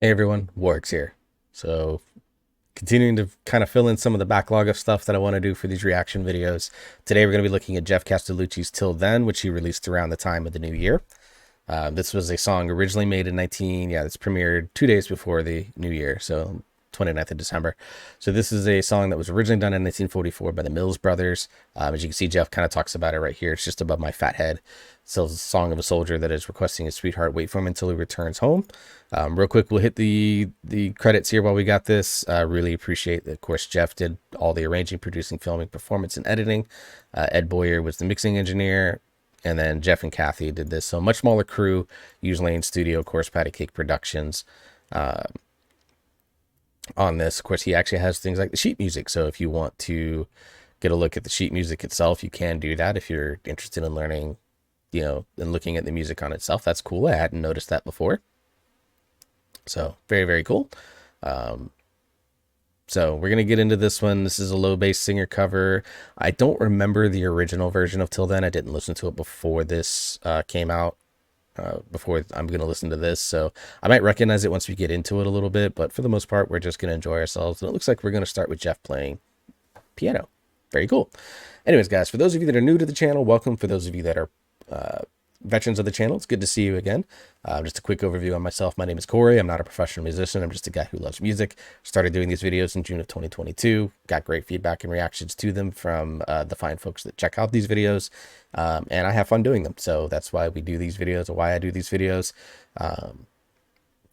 Hey everyone, Warwick's here. So, continuing to kind of fill in some of the backlog of stuff that I want to do for these reaction videos. Today we're going to be looking at Jeff Castellucci's Till Then, which he released around the time of the new year. This was a song originally made in this premiered 2 days before the new year, so 29th of December. So this is a song that was originally done in 1944 by the Mills Brothers. As you can see, Jeff kind of talks about it right here. It's just above my fat head. So it's a song of a soldier that is requesting his sweetheart wait for him until he returns home. Real quick, we'll hit the credits here while we got this. Really appreciate that. Of course, Jeff did all the arranging, producing, filming, performance, and editing. Ed Boyer was the mixing engineer. And then Jeff and Kathy did this. So a much smaller crew, usually in studio, of course, Patty Cake Productions. On this, of course, he actually has things like the sheet music. So if you want to get a look at the sheet music itself, you can do that. If you're interested in learning, and looking at the music on itself, that's cool. I hadn't noticed that before. So very, very cool. So we're going to get into this one. This is a low bass singer cover. I don't remember the original version of Till Then. I didn't listen to it before this came out, before I'm going to listen to this. So I might recognize it once we get into it a little bit. But for the most part, we're just going to enjoy ourselves. And it looks like we're going to start with Jeff playing piano. Very cool. Anyways, guys, for those of you that are new to the channel, welcome. For those of you that are veterans of the channel, it's good to see you again. Just a quick overview on myself. My name is Corey. I'm not a professional musician. I'm just a guy who loves music. Started doing these videos in June of 2022. Got great feedback and reactions to them from the fine folks that check out these videos. And I have fun doing them. So that's why we do these videos, or why I do these videos.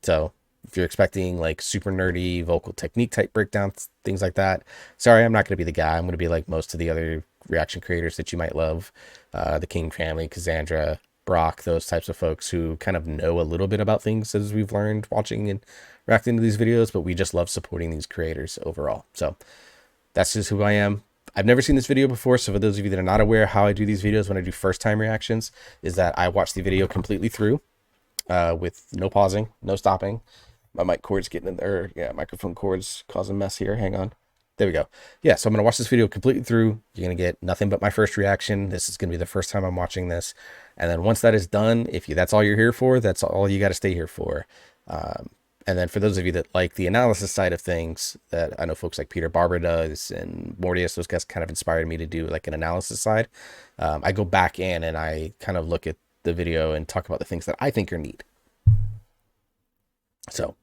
So if you're expecting like super nerdy vocal technique type breakdowns, things like that, sorry, I'm not going to be the guy. I'm going to be like most of the other reaction creators that you might love. The King family, Cassandra, Brock, those types of folks who kind of know a little bit about things as we've learned watching and reacting to these videos, but we just love supporting these creators overall. So that's just who I am. I've never seen this video before, so for those of you that are not aware how I do these videos when I do first time reactions, is that I watch the video completely through with no pausing, no stopping. My mic cord's getting in there. Yeah, microphone cord's causing a mess here. Hang on. There we go. Yeah, so I'm going to watch this video completely through. You're going to get nothing but my first reaction. This is going to be the first time I'm watching this. And then once that is done, if that's all you're here for, that's all you got to stay here for. And then for those of you that like the analysis side of things, that I know folks like Peter Barber does and Mortius, those guys kind of inspired me to do like an analysis side. I go back in and I kind of look at the video and talk about the things that I think are neat. So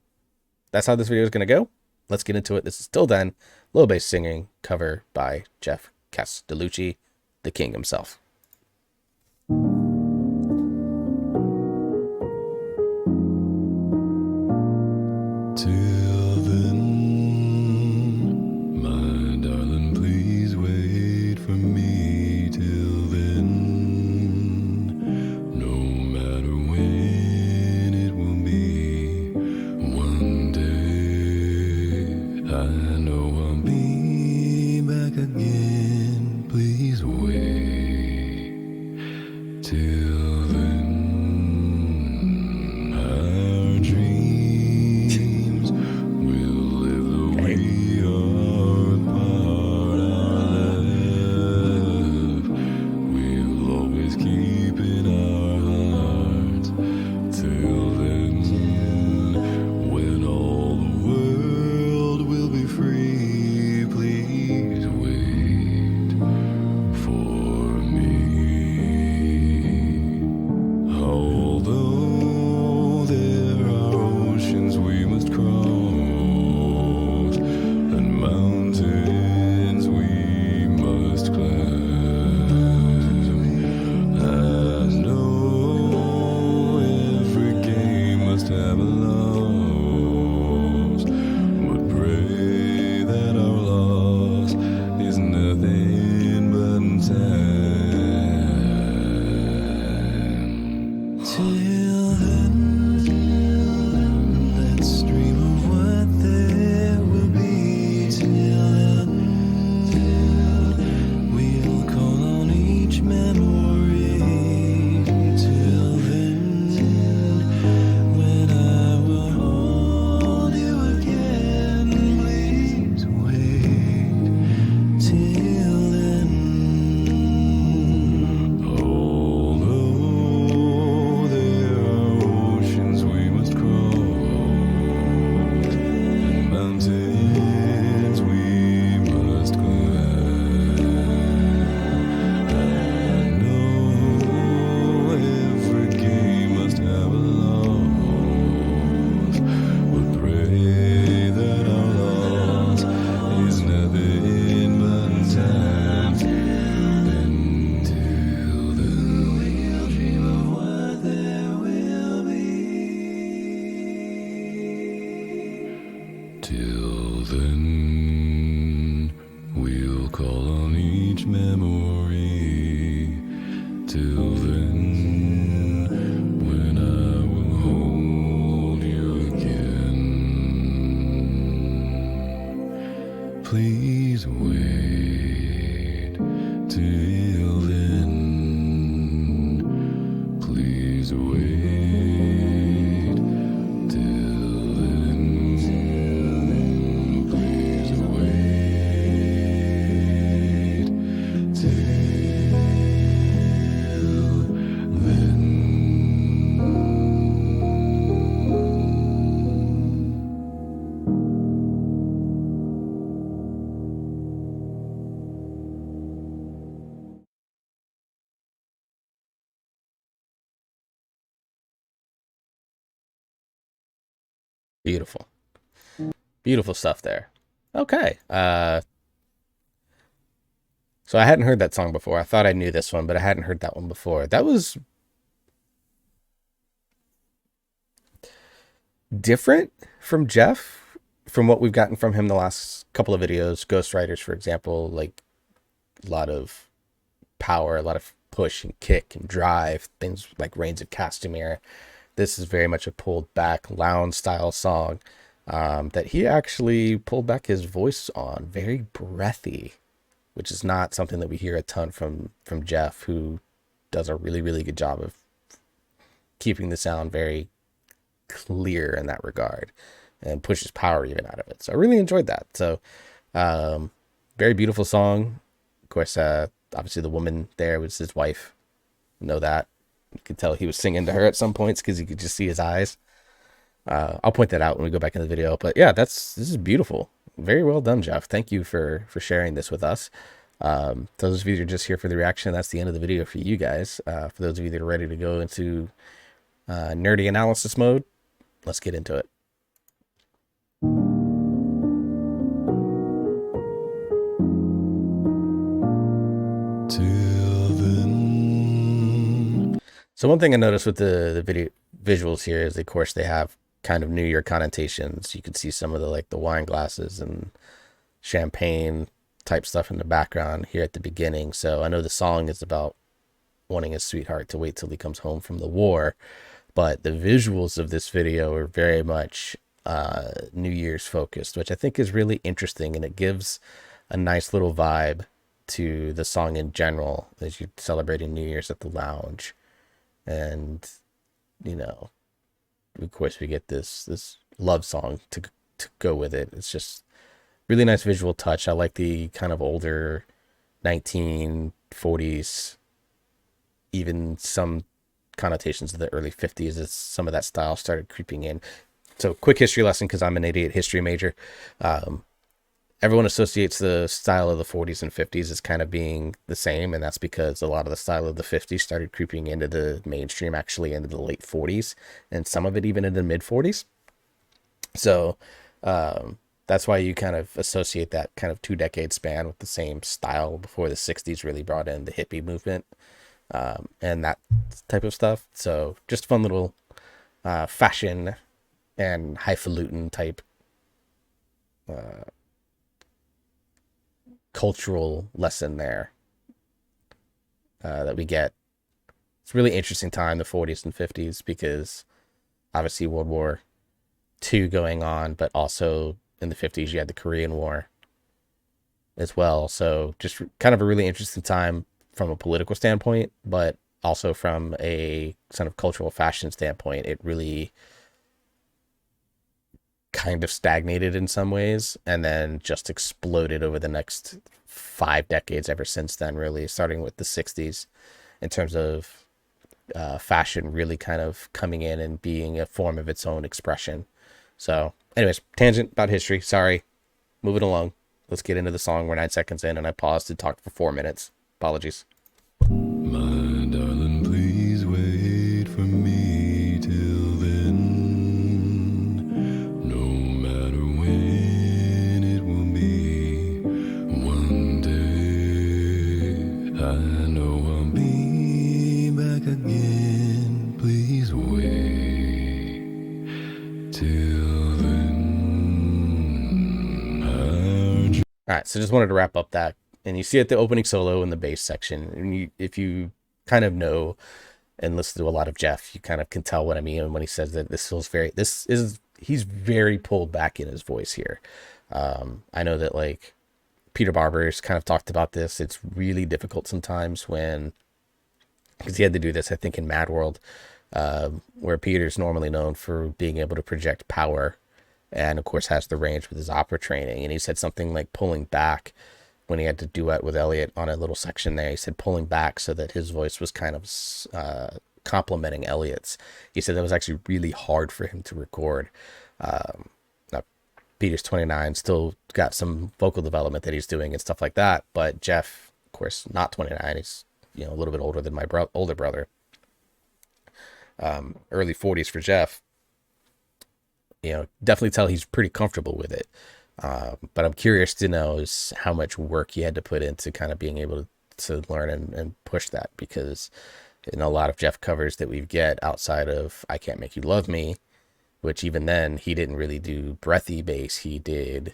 that's how this video is going to go. Let's get into it. This is Till Then, low bass singing cover by Jeff Castellucci, the king himself. Till then, my darling, please wait for me. Till then, no matter when it will be, one day I know I'll be back again. Please wait. Till then, our dreams will live the way we are apart. Our love we'll always keep in our hearts. Till then, when all the world will be free, please wait. please wait till then. Please wait till then. Please wait till then. Beautiful. Beautiful stuff there. Okay. So I hadn't heard that song before. I thought I knew this one, but I hadn't heard that one before. That was different from Jeff, from what we've gotten from him the last couple of videos. Ghostwriters, for example, like a lot of power, a lot of push and kick and drive, things like Reigns of Castamere. This is very much a pulled back lounge style song that he actually pulled back his voice on, very breathy, which is not something that we hear a ton from Jeff, who does a really, really good job of keeping the sound very clear in that regard and pushes power even out of it. So I really enjoyed that. So very beautiful song. Of course, obviously the woman there was his wife. Know that. You could tell he was singing to her at some points because you could just see his eyes. I'll point that out when we go back in the video. But yeah, this is beautiful. Very well done, Jeff. Thank you for sharing this with us. Those of you that are just here for the reaction, that's the end of the video for you guys. For those of you that are ready to go into nerdy analysis mode, let's get into it. Till then. So one thing I noticed with the video visuals here is, of course, they have kind of New Year connotations. You can see some of the wine glasses and champagne type stuff in the background here at the beginning. So I know the song is about wanting his sweetheart to wait till he comes home from the war, but the visuals of this video are very much New Year's focused, which I think is really interesting, and it gives a nice little vibe to the song in general as you're celebrating New Year's at the lounge. And of course we get this love song to go with it. It's just really nice visual touch. I like the kind of older 1940s, even some connotations of the early 50s, as some of that style started creeping in. So quick history lesson, because I'm an idiot history major. Everyone associates the style of the 40s and 50s as kind of being the same, and that's because a lot of the style of the 50s started creeping into the mainstream actually into the late 40s, and some of it even into the mid 40s. So that's why you kind of associate that kind of 2 decade span with the same style before the 60s really brought in the hippie movement and that type of stuff. So just fun little fashion and highfalutin type cultural lesson there that we get. It's a really interesting time, the 40s and 50s, because obviously World War II going on, but also in the 50s you had the Korean War as well. So just kind of a really interesting time from a political standpoint, but also from a kind of cultural fashion standpoint. It really kind of stagnated in some ways and then just exploded over the next 5 decades ever since then, really, starting with the 60s in terms of fashion really kind of coming in and being a form of its own expression. So anyways, tangent about history, sorry. Moving along, let's get into the song. We're 9 seconds in and I paused to talk for 4 minutes. Apologies. My darling, please wait for me till then. No matter when it will be, one day I know I'll be back again. Please wait till then. All right, so just wanted to wrap up that. And you see it the opening solo in the bass section. And if you kind of know and listen to a lot of Jeff, you kind of can tell what I mean when he says that he's very pulled back in his voice here. I know that Peter Barber's kind of talked about this. It's really difficult sometimes when, because he had to do this, I think, in Mad World, where Peter's normally known for being able to project power and, of course, has the range with his opera training. And he said something like pulling back when he had to duet with Elliot on a little section there. He said pulling back so that his voice was kind of complementing Elliot's. He said that was actually really hard for him to record. Now, Peter's 29, still got some vocal development that he's doing and stuff like that. But Jeff, of course, not 29. He's a little bit older than my older brother. Early 40s for Jeff. Definitely tell he's pretty comfortable with it. But I'm curious to know is how much work he had to put into kind of being able to learn and push that, because in a lot of Jeff covers that we get outside of I Can't Make You Love Me, which even then he didn't really do breathy bass. He did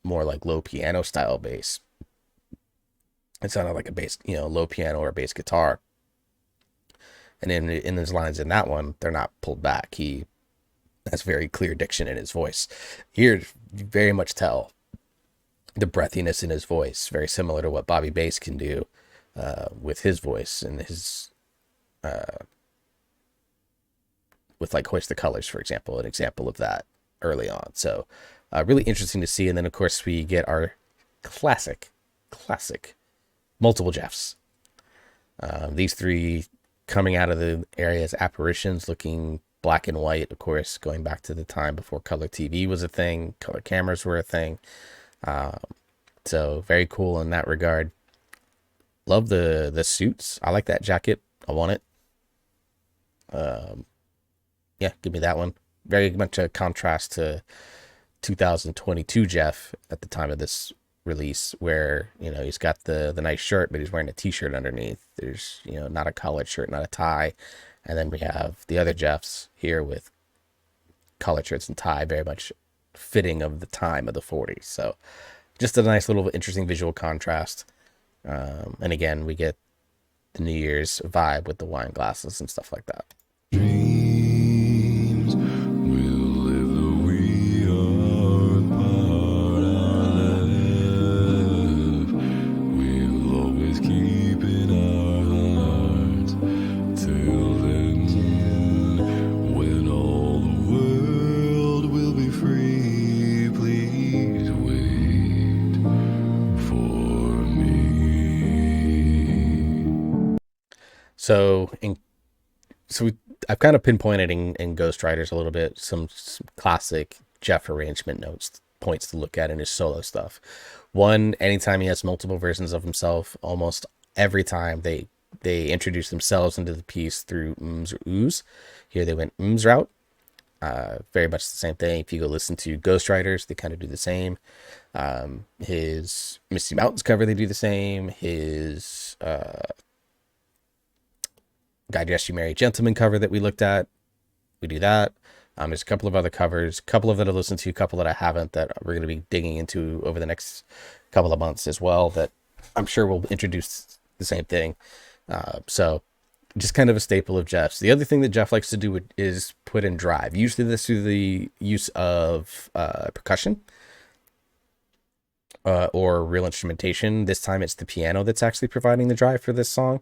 more like low piano style bass. It sounded like a bass, low piano or bass guitar. And in his lines in that one, they're not pulled back. He has very clear diction in his voice. Here, you very much tell the breathiness in his voice, very similar to what Bobby Bass can do with his voice and his, with like Hoist the Colors, for example, an example of that early on. So really interesting to see. And then, of course, we get our classic multiple Jeffs. These three coming out of the area as apparitions, looking black and white, of course, going back to the time before color TV was a thing, color cameras were a thing. So very cool in that regard. Love the suits. I like that jacket. I want it. Yeah, give me that one. Very much a contrast to 2022 Jeff at the time of this release, where he's got the nice shirt, but he's wearing a t-shirt underneath. There's not a collared shirt, not a tie. And then we have the other Jeffs here with collared shirts and tie, very much fitting of the time of the 40s. So just a nice little interesting visual contrast. And again, we get the New Year's vibe with the wine glasses and stuff like that. Dreams will live the we are part of. We'll always keep in our hearts till then, when all the world will be free. Please wait for me. I've kind of pinpointed in Ghost Riders a little bit some classic Jeff arrangement notes, points to look at in his solo stuff. One, anytime he has multiple versions of himself, almost every time they introduce themselves into the piece through ums or oohs. Here they went ums route. Very much the same thing. If you go listen to Ghost Riders, they kind of do the same. His Misty Mountains cover, they do the same. His God Rest You Merry Gentlemen cover that we looked at, we do that. There's a couple of other covers, a couple of that I've listened to, a couple that I haven't, that we're going to be digging into over the next couple of months as well, that I'm sure will introduce the same thing. So just kind of a staple of Jeff's. The other thing that Jeff likes to do is put in drive. Usually this through the use of percussion or real instrumentation. This time it's the piano that's actually providing the drive for this song.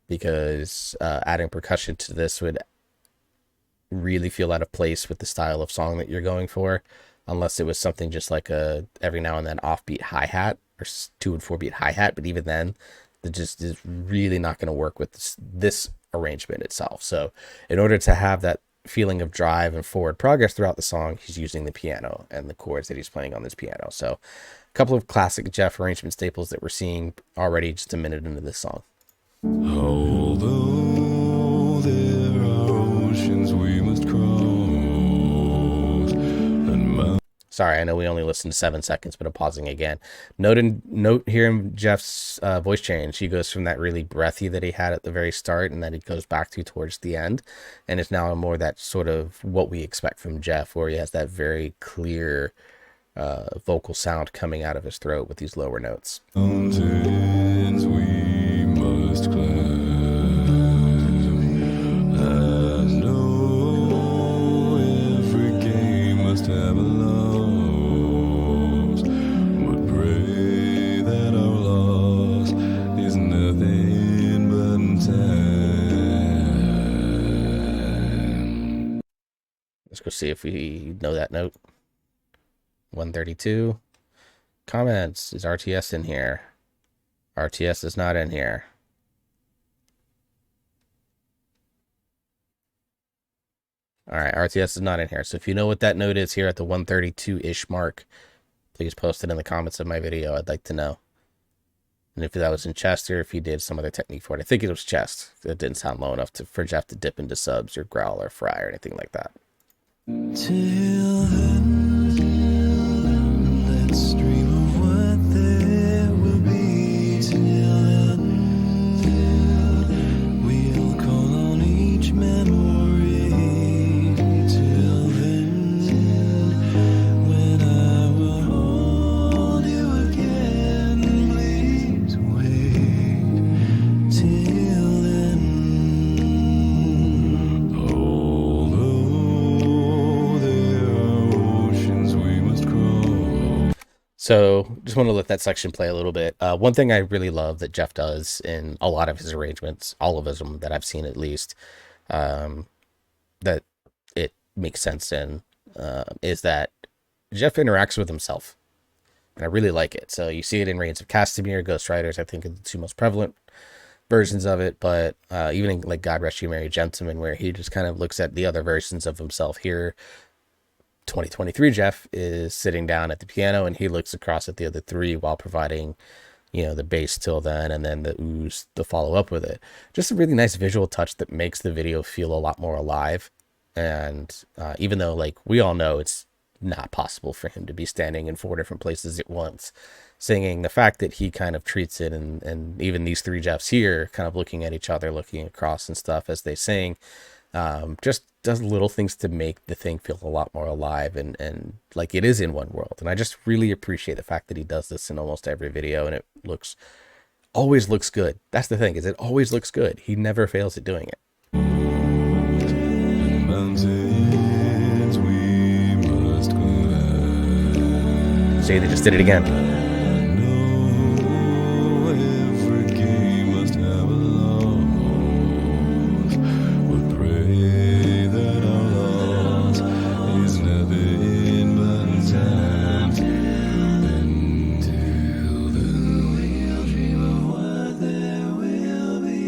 Because adding percussion to this would really feel out of place with the style of song that you're going for, unless it was something just like a every now and then offbeat hi-hat or 2 and 4 beat hi-hat. But even then, it just is really not going to work with this arrangement itself. So in order to have that feeling of drive and forward progress throughout the song, he's using the piano and the chords that he's playing on this piano. So a couple of classic Jeff arrangement staples that we're seeing already just a minute into this song. Although there are oceans we must cross, and sorry, I know we only listened to 7 seconds, but I'm pausing again. Note here in Jeff's voice change. He goes from that really breathy that he had at the very start, and then he goes back to towards the end, and it's now more that sort of what we expect from Jeff, where he has that very clear vocal sound coming out of his throat with these lower notes. mountains we must climb, and know every game must have a law. see if we know that note. 132. Comments. Is RTS in here? RTS is not in here. All right, RTS is not in here. So if you know what that note is here at the 132-ish mark, please post it in the comments of my video. I'd like to know. And if that was in chest or if he did some other technique for it. I think it was chest. It didn't sound low enough for Jeff to dip into subs or growl or fry or anything like that. Till then, let's dream of what there will be. Till then, we'll call on each memory. Till then, when I will hold you again, please wait. Till then, although there are oceans we must cross. So just want to let that section play a little bit. One thing I really love that Jeff does in a lot of his arrangements, all of them that I've seen at least, that it makes sense in, is that Jeff interacts with himself. And I really like it. So you see it in Reigns of Castamere, Ghost Riders, I think are the two most prevalent versions of it, but even in like God Rest You Merry Gentlemen, where he just kind of looks at the other versions of himself. Here 2023 Jeff is sitting down at the piano and he looks across at the other three while providing, you know, the bass till then and then the ooze to follow up with it. Just a really nice visual touch that makes the video feel a lot more alive. And even though, like, we all know it's not possible for him to be standing in 4 different places at once singing, the fact that he kind of treats it, and even these three Jeffs here kind of looking at each other, looking across and stuff as they sing, just does little things to make the thing feel a lot more alive and like it is in one world. And I just really appreciate the fact that he does this in almost every video, and it always looks good. That's the thing, is it always looks good. He never fails at doing it. Mountains we must climb. See, they just did it again. I know every game must have a loss, but pray that our loss is nothing but time. Until then, we'll dream of what there will be.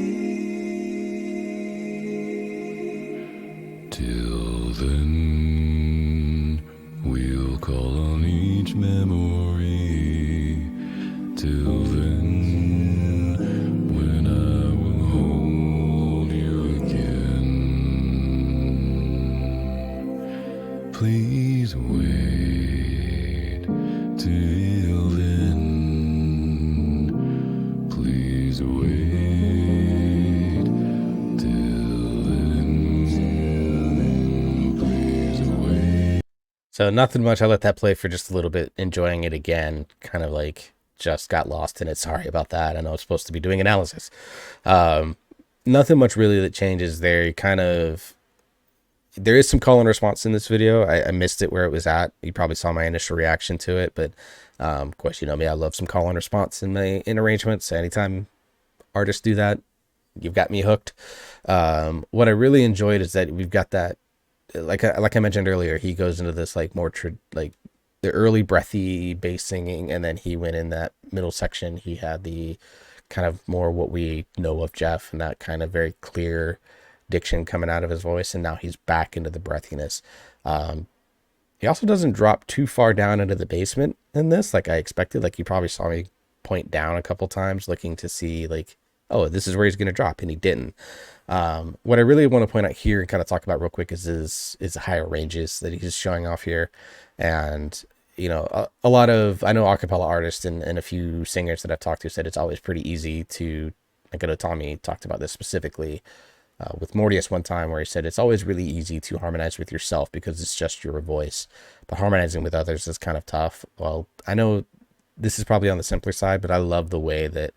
Till then, we'll call on each memory. Till then, when I will hold you again, please wait. Till then, please wait. Till then, please wait. So nothing much. I let that play for just a little bit, enjoying it again, kind of like just got lost in it. Sorry about that. I know it's supposed to be doing analysis. Nothing much really that changes there. You kind of, there is some call and response in this video. I missed it where it was at. You probably saw my initial reaction to it, but of course, you know me, I love some call and response in arrangements. Anytime artists do that, you've got me hooked. What I really enjoyed is that we've got that, like I mentioned earlier, he goes into this like more like the early breathy bass singing, and then he went in that middle section. He had the kind of more what we know of Jeff and that kind of very clear diction coming out of his voice, and now he's back into the breathiness. He also doesn't drop too far down into the basement in this like I expected. Like, you probably saw me point down a couple times looking to see like, oh, this is where he's going to drop, and he didn't. What I really want to point out here and kind of talk about real quick is the higher ranges that he's showing off here. And you know, a lot of, I know acapella artists and a few singers that I've talked to said it's always pretty easy to, like I know Tommy talked about this specifically with Mortius one time, where he said it's always really easy to harmonize with yourself because it's just your voice, but harmonizing with others is kind of tough. Well, I know this is probably on the simpler side, but I love the way that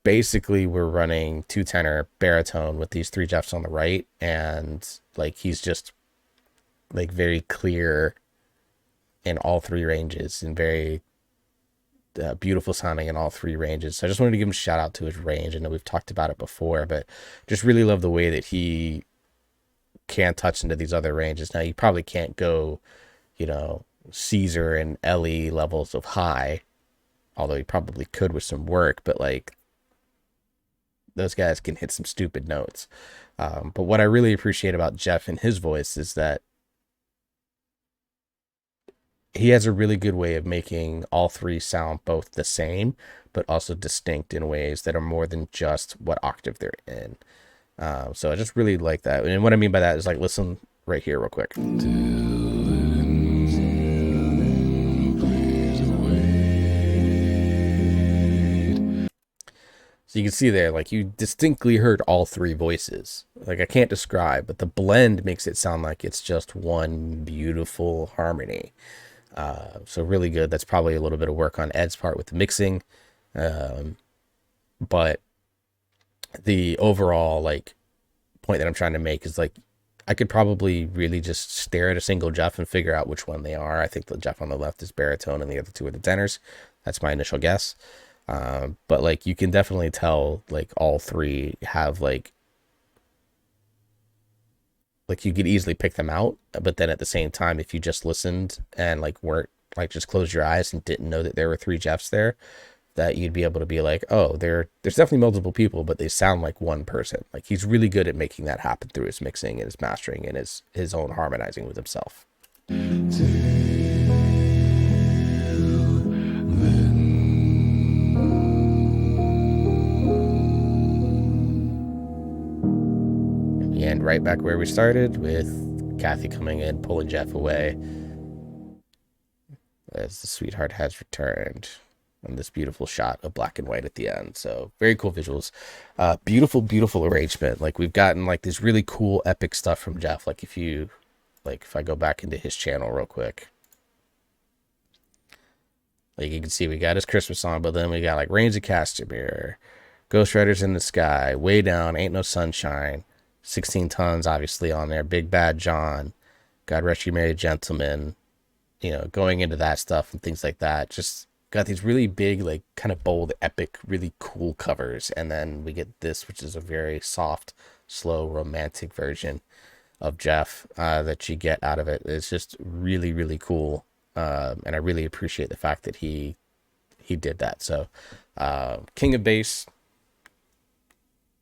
basically we're running 2 tenor baritone with these 3 Jeffs on the right, and like he's just like very clear in all 3 ranges and very beautiful sounding in all 3 ranges. So I just wanted to give him a shout out to his range. I know we've talked about it before, but just really love the way that he can touch into these other ranges. Now you probably can't go, you know, Caesar and Ellie levels of high, although you probably could with some work, but like those guys can hit some stupid notes. But what I really appreciate about Jeff and his voice is that he has a really good way of making all three sound both the same, but also distinct in ways that are more than just what octave they're in. So I just really like that. And what I mean by that is like, listen right here real quick. So you can see there, like you distinctly heard all three voices. Like I can't describe, but the blend makes it sound like it's just one beautiful harmony. So really good. That's probably a little bit of work on Ed's part with the mixing. But the overall like point that I'm trying to make is like I could probably really just stare at a single Jeff and figure out which one they are. I think the Jeff on the left is baritone and the other two are the tenors. That's my initial guess. But like you can definitely tell like all three have like you could easily pick them out, but then at the same time if you just listened and like weren't like just closed your eyes and didn't know that there were three Jeffs there, that you'd be able to be like, oh, there's definitely multiple people, but they sound like one person. Like he's really good at making that happen through his mixing and his mastering and his own harmonizing with himself. And right back where we started with Kathy coming in, pulling Jeff away as the sweetheart has returned. And this beautiful shot of black and white at the end. So very cool visuals. Beautiful, beautiful arrangement. Like we've gotten like this really cool epic stuff from Jeff. Like if I go back into his channel real quick, like you can see we got his Christmas song, but then we got like Rains of Castamere, Ghost Riders in the Sky, Way Down, Ain't No Sunshine, 16 Tons obviously on there, Big Bad John, God Rest You Merry Gentlemen, you know, going into that stuff and things like that. Just got these really big, like kind of bold, epic, really cool covers. And then we get this, which is a very soft, slow, romantic version of Jeff that you get out of it. It's just really, really cool. And I really appreciate the fact that he did that. So King of Bass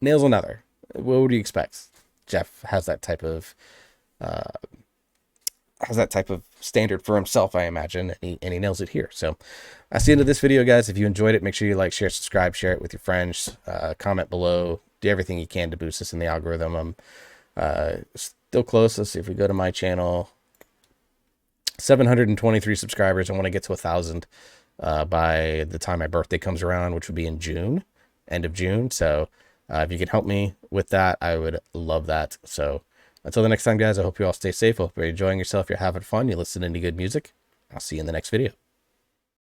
nails another. What would you expect? Jeff has that type of standard for himself, I imagine, and he nails it here. So that's the end of this video, guys. If you enjoyed it, make sure you like, share, subscribe, share it with your friends, comment below, do everything you can to boost us in the algorithm. I'm still close. Let's see, if we go to my channel, 723 subscribers. I want to get to 1,000 by the time my birthday comes around, which would be in June, end of June. So if you can help me with that, I would love that. So until the next time, guys, I hope you all stay safe. I hope you're enjoying yourself. You're having fun. You're listening to good music. I'll see you in the next video.